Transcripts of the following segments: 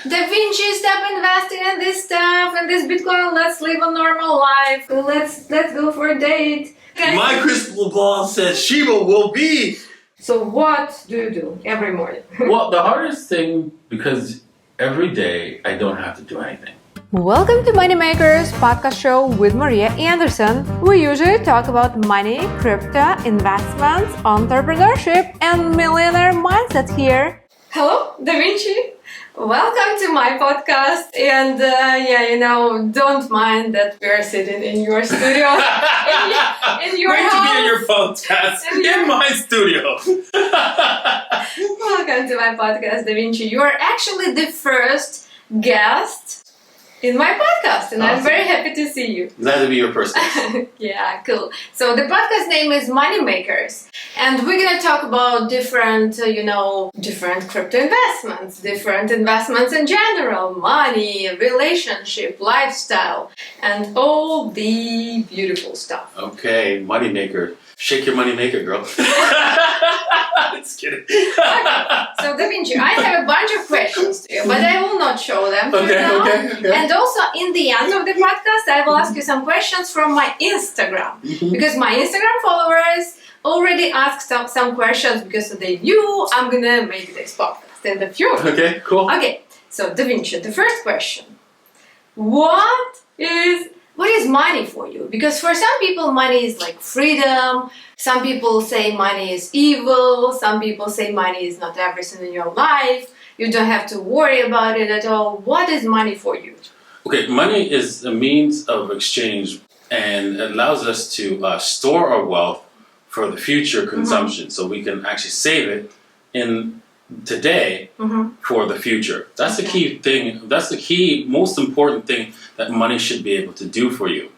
Davinci, stop investing in this stuff and this Bitcoin. Let's live a normal life. Let's go for a date. My crystal ball says Shiba will be. So what do you do every morning? Well, the hardest thing, because every day I don't have to do anything. Welcome to Moneymakers podcast show with Maria Andersen. We usually talk about money, crypto, investments, entrepreneurship, and millionaire mindset here. Hello, Davinci. Welcome to my podcast. And don't mind that we're sitting in your studio, in your Great house. to be in your podcast, in my studio. Welcome to my podcast, Davinci. You are actually the first guest in my podcast, and Awesome. I'm very happy to see you. Glad to be your person. Yeah, cool. So the podcast name is Moneymakers, and we're gonna talk about different crypto investments, different investments in general, money, relationship, lifestyle, and all the beautiful stuff. Okay, moneymaker. Shake your moneymaker, girl. Just kidding. So Davinci, I have a bunch of questions to you, but I will not show them to you now. Okay. And also, in the end of the podcast, I will ask you some questions from my Instagram. Because my Instagram followers already asked some questions because they knew I'm going to make this podcast in the future. Okay, cool. Okay, so Davinci, the first question. What is money for you? Because for some people, money is like freedom. Some people say money is evil. Some people say money is not everything in your life. You don't have to worry about it at all. What is money for you? Okay, money is a means of exchange and it allows us to store our wealth for the future consumption. So we can actually save it in today for the future. That's the key thing. That's the key, most important thing that money should be able to do for you.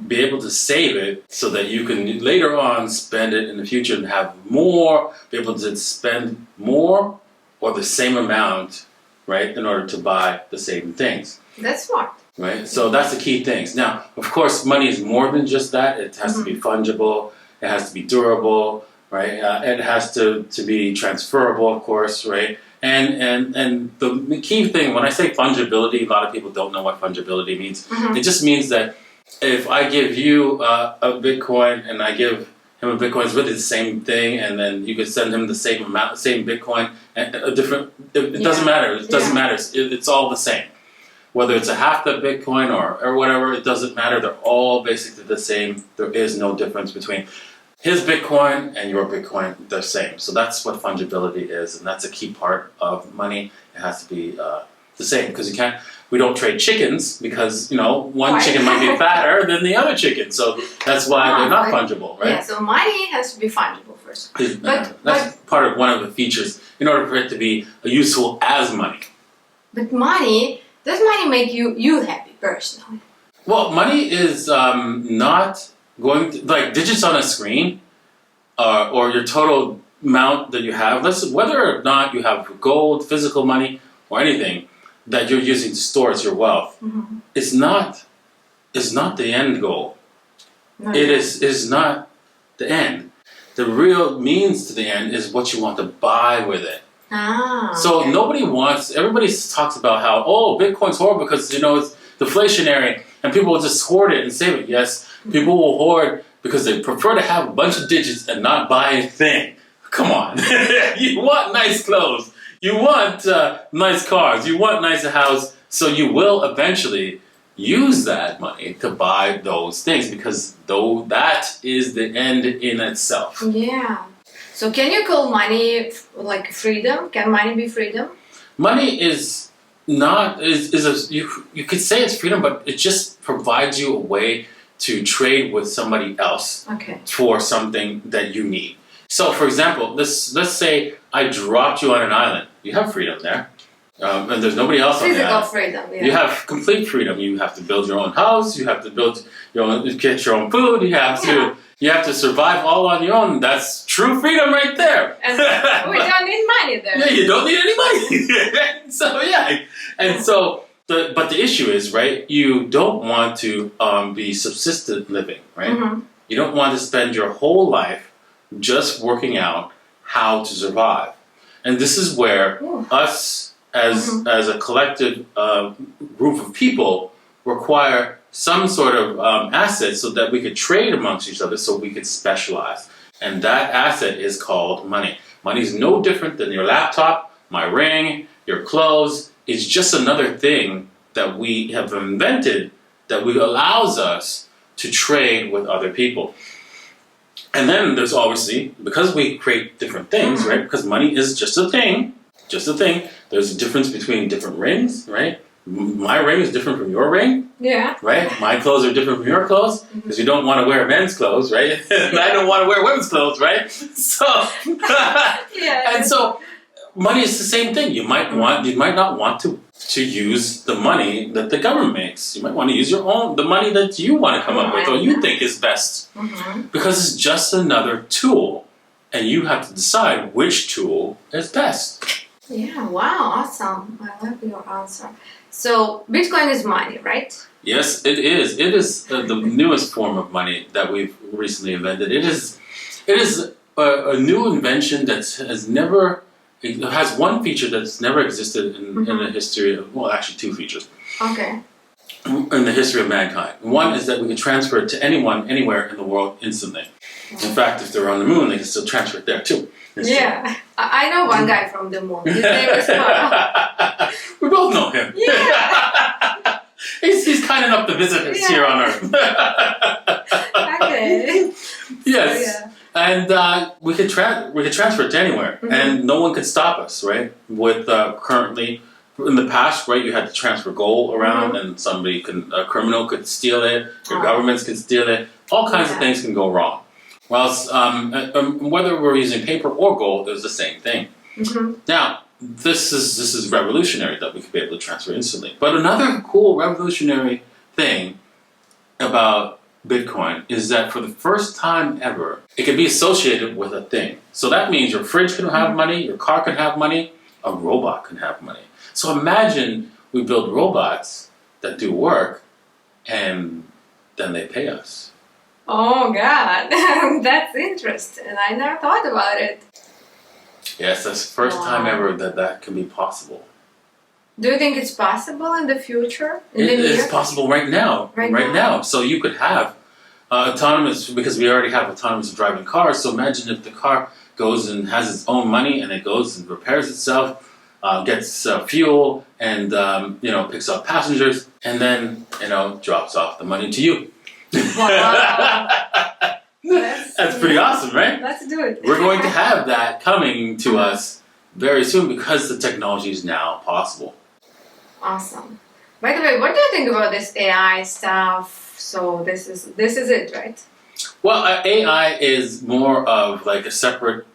Be able to save it so that you can later on spend it in the future and have more, be able to spend more or the same amount, right, in order to buy the same things. That's smart. Right? So that's the key things. Now, of course, money is more than just that. It has to be fungible. It has to be durable. Right, it has to be transferable, of course, right? And the key thing, when I say fungibility, a lot of people don't know what fungibility means. It just means that if I give you a Bitcoin and I give him a Bitcoin, it's really the same thing, and then you could send him the same amount, same Bitcoin, and a different. It doesn't matter. It doesn't matter. It's all the same. Whether it's a half the Bitcoin or whatever, it doesn't matter. They're all basically the same. There is no difference between his Bitcoin and your Bitcoin, the same. So that's what fungibility is, and that's a key part of money. It has to be the same because we don't trade chickens because, one chicken might be fatter than the other chicken. So that's why they're not fungible, right? Yeah, so money has to be fungible first. That's part of one of the features in order for it to be useful as money. But does money make you happy personally? Well, money is not going to, like digits on a screen or your total amount that you have, whether or not you have gold, physical money, or anything that you're using to store as your wealth, is not the end goal. No, it is not the end. The real means to the end is what you want to buy with it. So okay. Everybody talks about how, Bitcoin's horrible because, it's deflationary and people will just hoard it and save it. Yes, people will hoard because they prefer to have a bunch of digits and not buy a thing. Come on. You want nice clothes. You want nice cars. You want nice house. So you will eventually use that money to buy those things because that is the end in itself. Yeah. So can you call money like freedom? Can money be freedom? Money is not you could say it's freedom, but it just provides you a way to trade with somebody else for something that you need. So, for example, let's say I dropped you on an island. You have freedom there, and there's nobody else on the island. Physical freedom. Yeah. You have complete freedom. You have to build your own house. You have to get your own food. You have to survive all on your own. That's true freedom right there. And we don't need money there. Yeah, you don't need any money. So yeah, and so but the issue is, right? You don't want to be subsistent living, right? You don't want to spend your whole life just working out how to survive, and this is where us as a collective group of people require some sort of asset so that we could trade amongst each other, so we could specialize. And that asset is called money. Money is no different than your laptop, my ring, your clothes. It's just another thing that we have invented that allows us to trade with other people. And then there's obviously, because we create different things, right? Because money is just a thing. There's a difference between different rings, right? My ring is different from your ring. Yeah. Right? My clothes are different from your clothes because you don't want to wear men's clothes, right? And I don't want to wear women's clothes, right? So, and so money is the same thing. You might not want to use the money that the government makes. You might want to use the money that you want to come up with or you think is best. Because it's just another tool. And you have to decide which tool is best. Yeah, wow, awesome. I love your answer. So, Bitcoin is money, right? Yes, it is. It is the newest form of money that we've recently invented. It is a new invention that has one feature that's never existed in the history of, well, actually two features. Okay. In the history of mankind. One is that we can transfer it to anyone, anywhere in the world instantly. In fact, if they're on the moon, they can still transfer it there too. Yeah, I know one guy from the moon. His name is Carl. We both know him. Yeah. he's kind enough to visit us here on Earth. Okay. Yes. So, and we could transfer it to anywhere, and no one could stop us, right? With currently, in the past, right, you had to transfer gold around, and a criminal could steal it, your governments could steal it, all kinds of things can go wrong. Whilst whether we're using paper or gold, it was the same thing. Now, this is revolutionary that we could be able to transfer instantly. But another cool revolutionary thing about Bitcoin is that for the first time ever, it can be associated with a thing. So that means your fridge can have money, your car can have money, a robot can have money. So imagine we build robots that do work and then they pay us. Oh God, that's interesting. I never thought about it. Yes, that's the first time ever that can be possible. Do you think it's possible in the future? It's possible right now. Right now. So you could have autonomous, because we already have autonomous driving cars. So imagine if the car goes and has its own money and it goes and repairs itself, gets fuel, and picks up passengers, and then drops off the money to you. Wow. That's pretty awesome, right? Let's do it. We're going to have that coming to us very soon because the technology is now possible. Awesome. By the way, what do you think about this AI stuff? So this is it, right? Well, AI is more of like a separate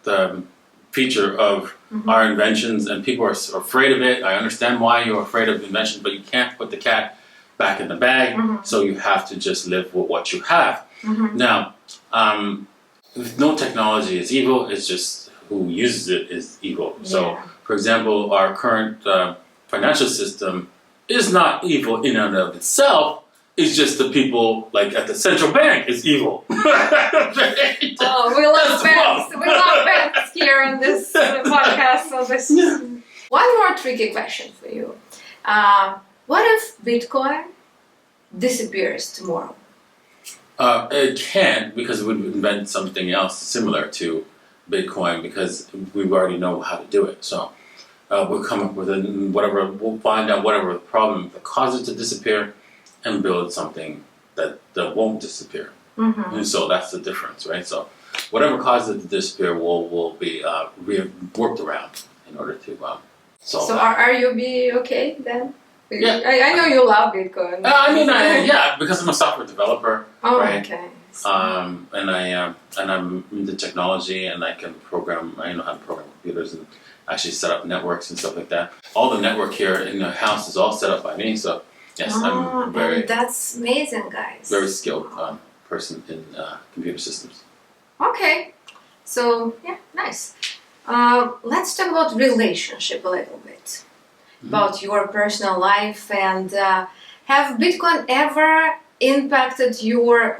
feature of our inventions, and people are afraid of it. I understand why you're afraid of inventions, but you can't put the cat back in the bag, so you have to just live with what you have. Now, no technology is evil, it's just who uses it is evil. So, for example, our current financial system is not evil in and of itself, it's just the people like at the central bank is evil. Right? Oh, we love banks. We love banks here on this podcast. So this one more tricky question for you. What if Bitcoin disappears tomorrow? It can't, because it would invent something else similar to Bitcoin, because we already know how to do it. So we'll come up with we'll find out whatever the problem that caused it to disappear and build something that won't disappear. And so that's the difference, right? So whatever caused it to disappear will be worked around in order to solve. So are you be okay then? Yeah. I know you love Bitcoin. Because I'm a software developer. Oh, right? okay. And I'm into technology, and I can program. I know how to program computers and actually set up networks and stuff like that. All the network here in the house is all set up by me. So yes, I'm that's amazing, guys. Very skilled person in computer systems. Okay, so yeah, nice. Let's talk about relationship a little bit. About your personal life, and have Bitcoin ever impacted your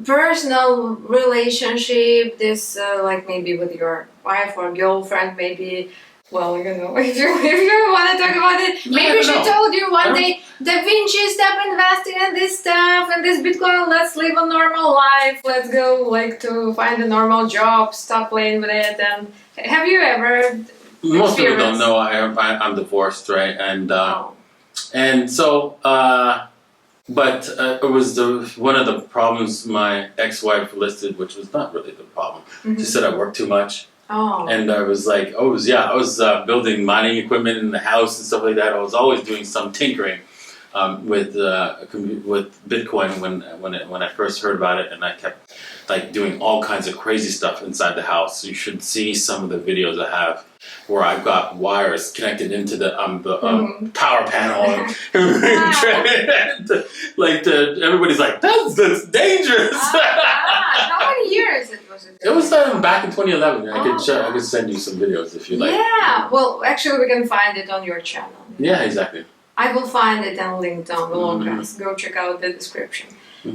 personal relationship? This like maybe with your wife or girlfriend, maybe Well, if you want to talk about it, maybe she told you one day, Davinci, stop investing in this stuff and this Bitcoin. Let's live a normal life. Let's go to find a normal job. Stop playing with it. And have you ever? Most people don't know I'm divorced, right? And so, but it was one of the problems my ex-wife listed, which was not really the problem. She said I work too much. Oh. And I was like, I was building mining equipment in the house and stuff like that. I was always doing some tinkering with Bitcoin when I first heard about it, and I kept doing all kinds of crazy stuff inside the house. You should see some of the videos I have where I've got wires connected into the power panel. Everybody's like, that's dangerous. How many years was it? It was back in 2011. I could send you some videos if you like. Yeah, well, actually, we can find it on your channel. Yeah, exactly. I will find it and link down below, guys. Go check out the description.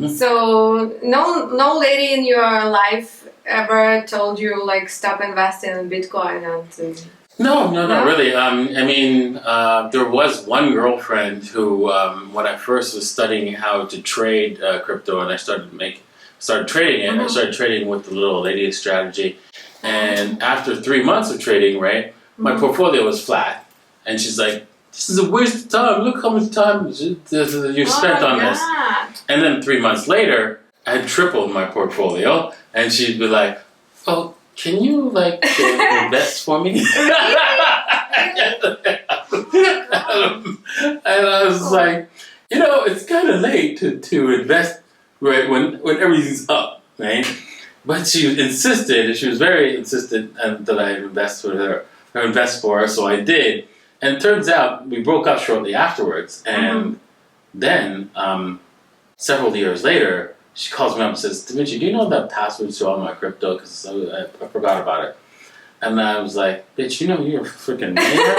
So, no lady in your life ever told you stop investing in Bitcoin and. No, not really. There was one girlfriend who, when I first was studying how to trade crypto, and I started trading it. I started trading with the little lady strategy, and after 3 months of trading, right, my portfolio was flat, and she's like, "This is a waste of time. Look how much time you spent on this." And then 3 months later, I had tripled my portfolio, and she'd be like, "Oh, can you invest for me?" And I was like, it's kind of late to invest right when everything's up, right? But she insisted. She was very insistent that I invest for her, so I did. And it turns out we broke up shortly afterwards, and then several years later, she calls me up and says, "Davinci, do you know the passwords to all my crypto? Because I forgot about it." And I was like, "Bitch, you're a freaking millionaire."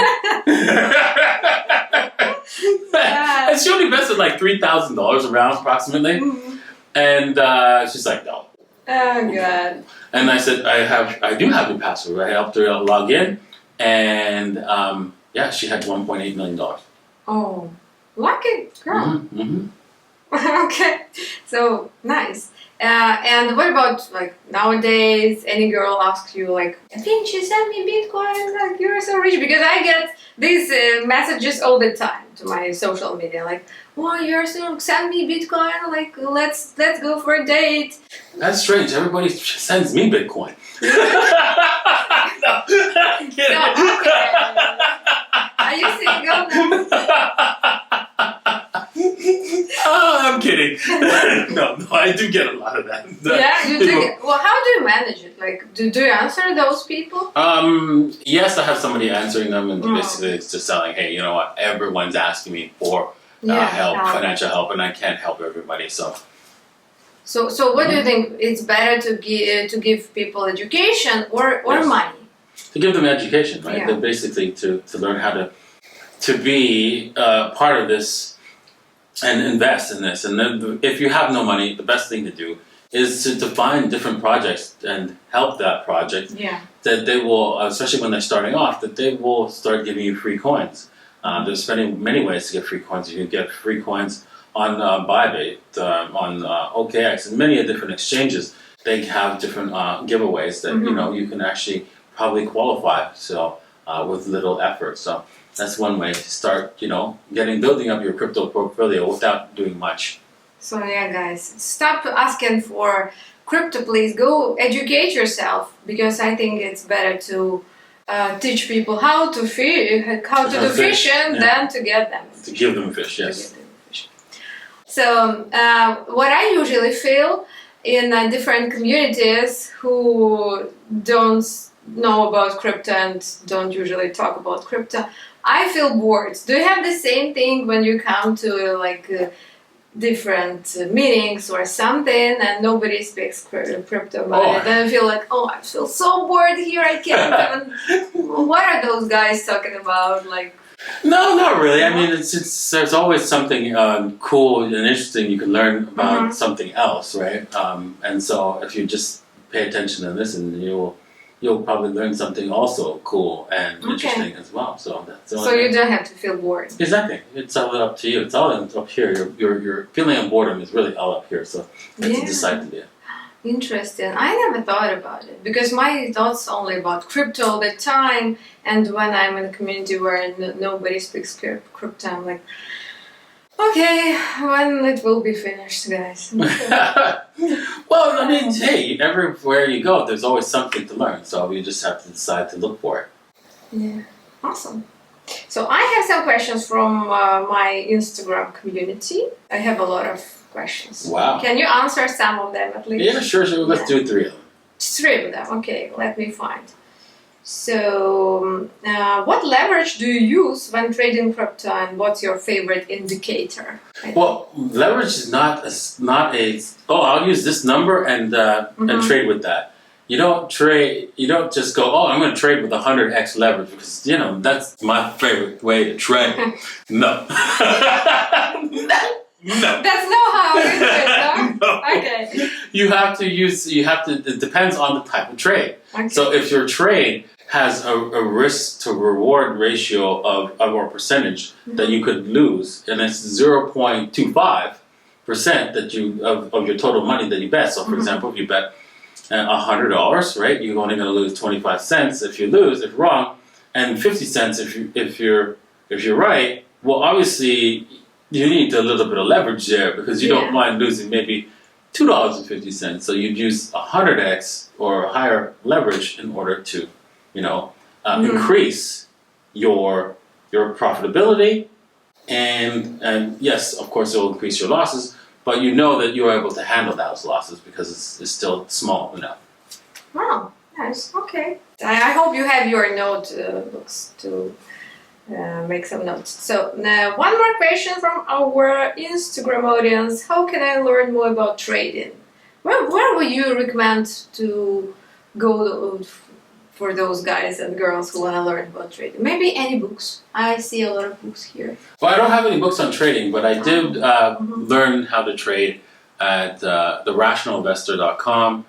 And she only invested $3,000 around approximately. And she's like, "No." Oh God. And I said, I do have the password. I helped her log in, and she had $1.8 million. Oh, lucky girl. Okay, so nice. And what about nowadays? Any girl asks you "Davinci, send me Bitcoin. You're so rich." Because I get these messages all the time to my social media, "Oh, you're so send me Bitcoin. Let's go for a date." That's strange. Everybody sends me Bitcoin. No, I'm kidding. No, okay. Are you single now? Oh, I'm kidding. No, I do get a lot of that. Yeah, you do. Well, how do you manage it? Do you answer those people? Yes, I have somebody answering them, and basically it's just telling, "Hey, you know what? Everyone's asking me for help, financial help, and I can't help everybody." So what do you think? It's better to give people education or money? To give them education, right? Yeah. Basically to learn how to be part of this. And invest in this. And then if you have no money, the best thing to do is to find different projects and help that project. Yeah. That they will, especially when they're starting off, that they will start giving you free coins. There's many ways to get free coins. You can get free coins on Bybit, on OKX, and many different exchanges. They have different giveaways that you can actually probably qualify. So with little effort. So that's one way to start, building up your crypto portfolio without doing much. So yeah, guys, stop asking for crypto, please. Go educate yourself, because I think it's better to teach people how to do fishing than to get them. To give them fish, yes. So what I usually feel in different communities who don't know about crypto and don't usually talk about crypto, I feel bored. Do you have the same thing when you come to different meetings or something and nobody speaks crypto about it? Then I feel I feel so bored here. I can't even. What are those guys talking about? No, not really. I mean, there's always something cool and interesting you can learn about something else, right? And so if you just pay attention and listen, you will you'll probably learn something also cool and interesting as well. So that's the So you don't have to feel bored. Exactly. It's all up to you. It's all up here. Your feeling of boredom is really all up here. So it's decided. Yeah. Interesting. I never thought about it because my thoughts only about crypto all the time. And when I'm in a community where nobody speaks crypto, I'm like, okay, when it will be finished, guys. Well, I mean, hey, everywhere you go, there's always something to learn. So you just have to decide to look for it. Yeah, awesome. So I have some questions from my Instagram community. I have a lot of questions. Wow. Can you answer some of them at least? Yeah, sure. Let's do 3 of them. 3 of them. Okay, let me find. So, what leverage do you use when trading crypto, and what's your favorite indicator? Well, leverage is not a. Oh, I'll use this number and trade with that. You don't trade. You don't just go. Oh, I'm going to trade with 100x leverage because that's my favorite way to trade. No. No. That's not how you do it, no? No. Okay. You have to, it depends on the type of trade. Okay. So if your trade has a risk to reward ratio of or percentage that you could lose, and it's 0.25% of your total money that you bet. So for example, if you bet $100, right, you're only going to lose 25 cents if you lose, if wrong, and 50 cents if you're right. Well, obviously, you need a little bit of leverage there because you don't mind losing maybe $2.50. So you'd use 100x or higher leverage in order to, increase your profitability, and yes, of course, it will increase your losses. But you know that you're able to handle those losses because it's still small enough. Wow, nice. Okay. I hope you have your notebooks to make some notes. So one more question from our Instagram audience. How can I learn more about trading? Where would you recommend to go for those guys and girls who want to learn about trading? Maybe any books. I see a lot of books here. Well, I don't have any books on trading, but I did learn how to trade at therationalinvestor.com.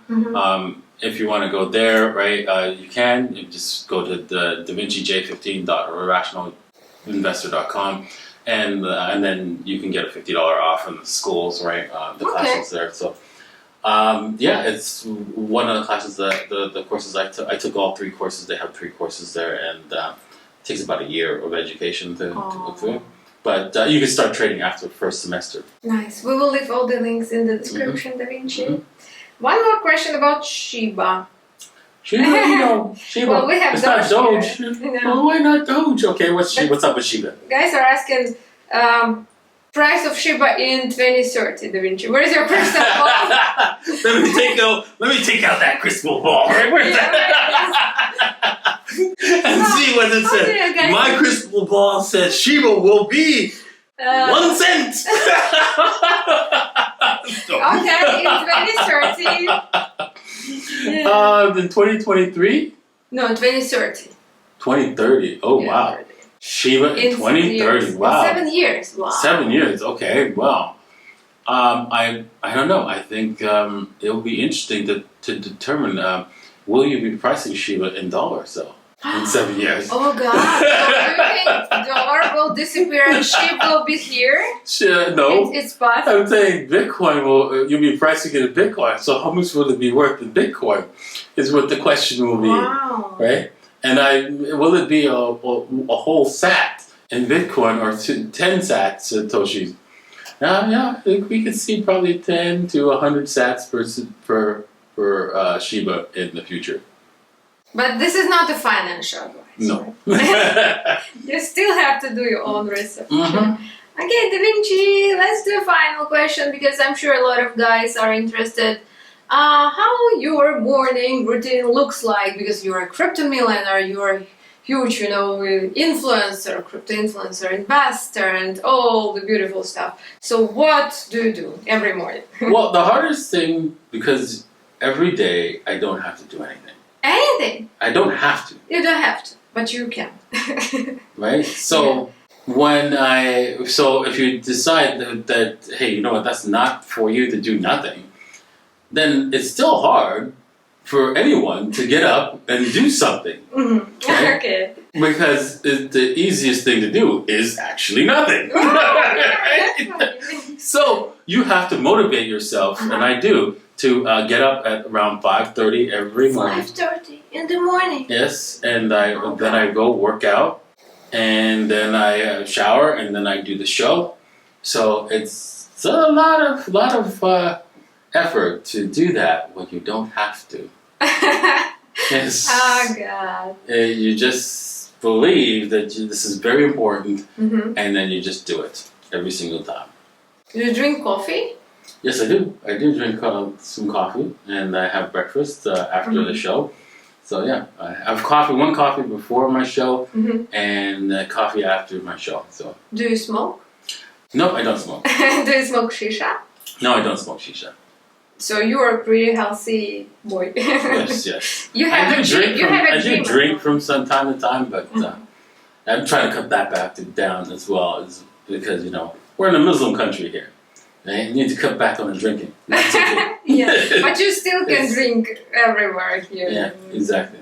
If you want to go there, right, you can. You just go to the davincij15.rationalinvestor.com, and then you can get a $50 off from the schools, right? The classes there. So, it's one of the classes that the courses I took all 3 courses. They have 3 courses there, and it takes about a year of education to go through. But you can start trading after the first semester. Nice. We will leave all the links in the description, Davinci. One more question about Shiba. Shiba. Well, we have it's not Doge. Well, why not Doge? Okay, what's up with Shiba? Guys are asking price of Shiba in 2030, Davinci. Where's your crystal ball? Let me take out that crystal ball. Right? Where's that? And see what it says. Okay. My crystal ball says Shiba will be 1 cent. Okay, in 2030. In 2023? No, 2030. 2030. Oh, wow. Shiba in 2030. Wow. In 7 years. Wow. 7 years. Okay. Wow. I don't know. I think it will be interesting to determine will you be pricing Shiba in dollars though in 7 years? Oh God! So do you think dollar will disappear and Shiba will be here? No. It's possible. I'm saying Bitcoin you'll be pricing it in Bitcoin. So how much will it be worth in Bitcoin? Is what the question will be. Wow. Right? And will it be a whole sat in Bitcoin or 10 sats Satoshis? I think we could see probably 10 to 100 sats per Shiba in the future. But this is not a financial advice. No. Right? You still have to do your own research. Okay, Davinci, let's do a final question because I'm sure a lot of guys are interested. How your morning routine looks like because you're a crypto millionaire, you're a huge, influencer, crypto influencer, investor, and all the beautiful stuff. So what do you do every morning? Well, the hardest thing, because every day I don't have to do anything. Anything? I don't have to. You don't have to, but you can. Right? So if you decide that, hey, you know what, that's not for you to do nothing, then it's still hard for anyone to get up and do something. Right? Okay. Because the easiest thing to do is actually nothing. So you have to motivate yourself, and I do, to get up at around 5:30 every morning. 5:30 in the morning. Yes, and then I go work out, and then I shower, and then I do the show. So it's a lot of effort to do that when you don't have to. Yes. Oh God. You just believe that this is very important, and then you just do it every single time. Do you drink coffee? Yes, I do. I do drink some coffee, and I have breakfast after the show. So yeah, I have one coffee before my show, and coffee after my show. So. Do you smoke? No, I don't smoke. Do you smoke shisha? No, I don't smoke shisha. So you are a pretty healthy boy. Yes. I do drink from some time to time, but I'm trying to cut that down as well, because we're in a Muslim country here. You need to cut back on the drinking. Yeah, but you still can drink everywhere here. Yeah, exactly.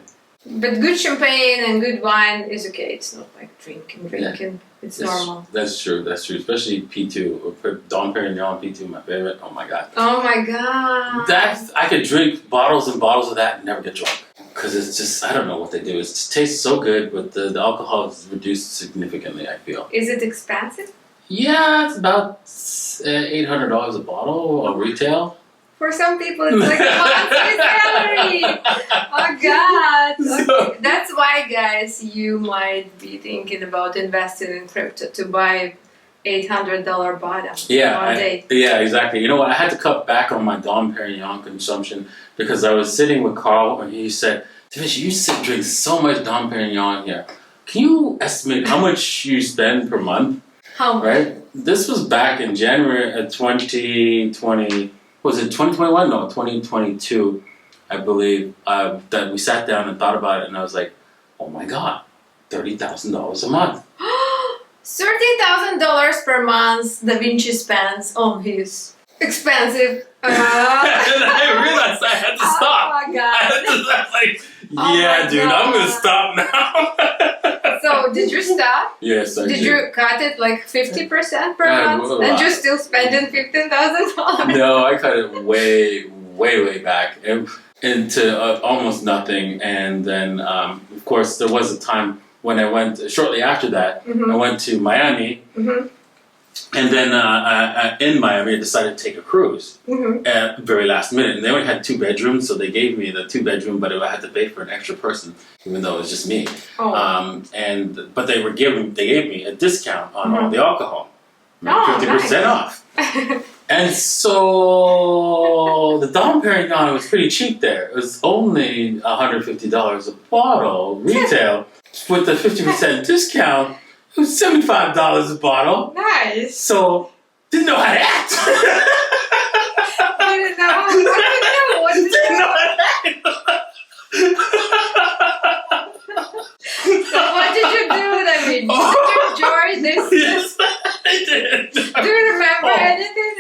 But good champagne and good wine is okay. It's not like drinking. Yeah. It's normal. That's true. Especially P2 or Dom Perignon P2, my favorite. Oh my god. Oh my god. I could drink bottles and bottles of that and never get drunk. Because it's just, I don't know what they do. It just tastes so good, but the alcohol is reduced significantly, I feel. Is it expensive? Yeah, it's about $800 a bottle of retail. For some people, it's like a monthly salary. Oh God! Okay. That's why, guys, you might be thinking about investing in crypto to buy $800 bottle. Yeah, exactly. You know what? I had to cut back on my Dom Perignon consumption because I was sitting with Carl and he said, "Davinci, you drink so much Dom Perignon here. Can you estimate how much you spend per month?" How much? Right? This was back in January of 2020. Was it 2021? No, 2022, I believe, that we sat down and thought about it, and I was like, oh my God, $30,000 a month. $30,000 per month Davinci spends on his expensive... And I realized I had to stop. Oh my God. I was like, dude, I'm going to stop now. So, did you stop? Yes, I did. Did you cut it like 50% per month? And you're still spending $15,000? No, I cut it way back into almost nothing. And then, of course, there was a time when I went, shortly after that, I went to Miami. And then in Miami, I decided to take a cruise at the very last minute. And they only had 2 bedrooms, so they gave me the 2-bedroom, but I had to pay for an extra person, even though it was just me. Oh. But they gave me a discount on all the alcohol, 50% off. And so the Dom Perignon was pretty cheap there. It was only $150 a bottle retail with the 50% discount. It was $75 a bottle. Nice. So, didn't know how to act. Didn't know how to do. Didn't know how to act. So what did you do, David? Did you enjoy this? Yes, I did. Do you remember anything?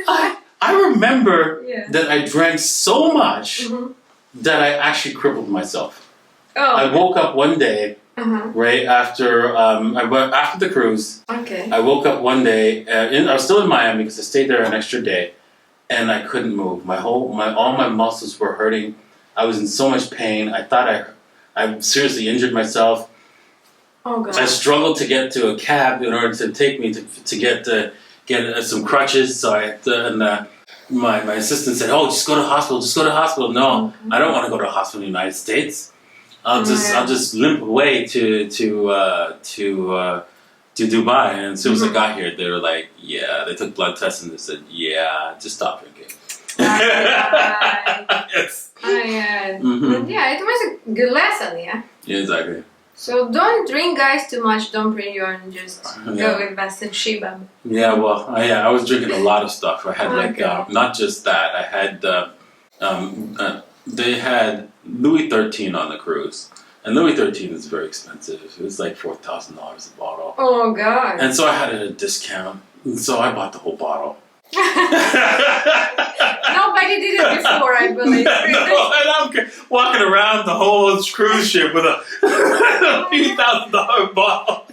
I remember that I drank so much that I actually crippled myself. Oh. I woke up one day. Right after after the cruise, I woke up one day. I was still in Miami because I stayed there an extra day, and I couldn't move. All my muscles were hurting. I was in so much pain. I thought I seriously injured myself. Oh God! I struggled to get to a cab in order to take me to get some crutches. So my assistant said, "Oh, just go to the hospital. Just go to the hospital." No, I don't want to go to the hospital in the United States. I'll just limp away to Dubai, and as soon as I got here, they were like, they took blood tests and they said, just stop drinking. Yes. Yeah, it was a good lesson, Yeah, exactly. So don't drink, guys, too much. Don't bring your own. Just go invest in Shiba. Yeah, well, I was drinking a lot of stuff. I had not just that. I had they had Louis XIII on the cruise. And Louis XIII is very expensive. It was like $4,000 a bottle. Oh, God. And so I had it at a discount. And so I bought the whole bottle. Nobody did it before, I believe. No, and I'm walking around the whole cruise ship with a few $1,000 bottle.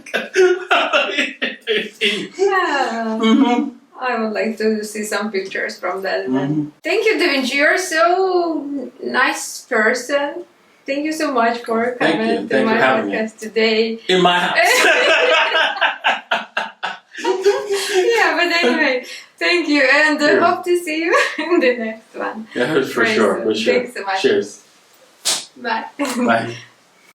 Yeah. Mm-hmm. I would like to see some pictures from that event. Thank you, Davinci. You're so nice person. Thank you so much for coming to my podcast today. In my house. Yeah, but anyway, thank you, and hope to see you in the next one. Yeah, for sure. Thanks so much. Cheers. Bye. Bye.